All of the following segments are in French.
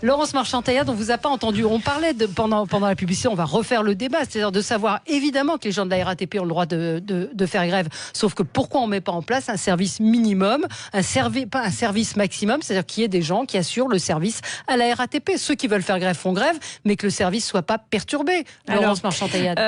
Laurence Marchand-Taillade, on ne vous a pas entendu. On parlait pendant la publicité, on va refaire le débat, c'est-à-dire de savoir évidemment que les gens de la RATP ont le droit de faire grève. Sauf que pourquoi on ne met pas en place un service minimum, pas un service maximum, c'est-à-dire qu'il y ait des gens qui assurent le service à la RATP. Ceux qui veulent faire grève font grève, mais que le service ne soit pas perturbé. Laurence Marchand-Taillade.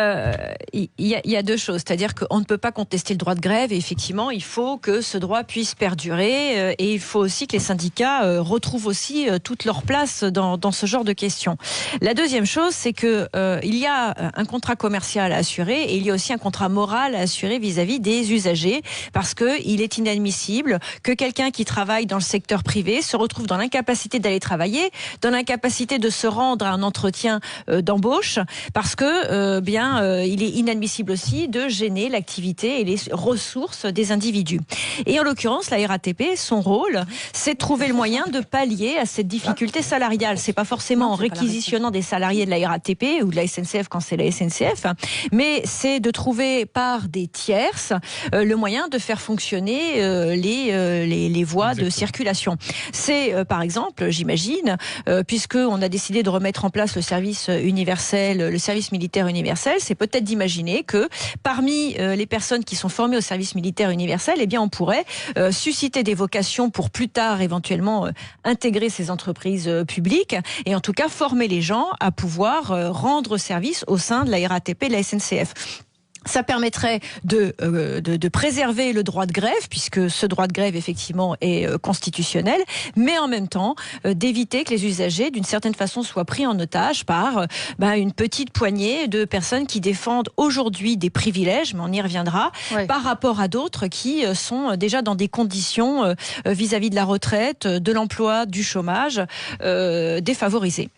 Il y a deux choses, c'est-à-dire qu'on ne peut pas contester le droit de grève et effectivement, il faut que ce droit puisse perdurer et il faut aussi que les syndicats retrouvent aussi toute leur place dans ce genre de questions. La deuxième chose, c'est que il y a un contrat commercial à assurer et il y a aussi un contrat moral à assurer vis-à-vis des usagers, parce que il est inadmissible que quelqu'un qui travaille dans le secteur privé se retrouve dans l'incapacité d'aller travailler, dans l'incapacité de se rendre à un entretien d'embauche, parce que il est inadmissible aussi de gêner l'activité et les ressources des individus. Et en l'occurrence, la RATP, son rôle, c'est de trouver le moyen de pallier à cette difficulté salariale. C'est pas forcément en réquisitionnant des salariés de la RATP ou de la SNCF quand c'est la SNCF, mais c'est de trouver par des tierces le moyen de faire fonctionner les voies de circulation. C'est par exemple, j'imagine, puisqu'on a décidé de remettre en place le service universel, le service militaire universel, c'est peut-être d'imaginer que parmi les personnes qui sont formées au service militaire universel, eh bien on pourrait susciter des vocations pour plus tard éventuellement intégrer ces entreprises publiques et en tout cas former les gens à pouvoir rendre service au sein de la RATP et de la SNCF. Ça permettrait de préserver le droit de grève, puisque ce droit de grève, effectivement, est constitutionnel, mais en même temps, d'éviter que les usagers, d'une certaine façon, soient pris en otage par une petite poignée de personnes qui défendent aujourd'hui des privilèges, mais on y reviendra, par rapport à d'autres qui sont déjà dans des conditions vis-à-vis de la retraite, de l'emploi, du chômage, défavorisées.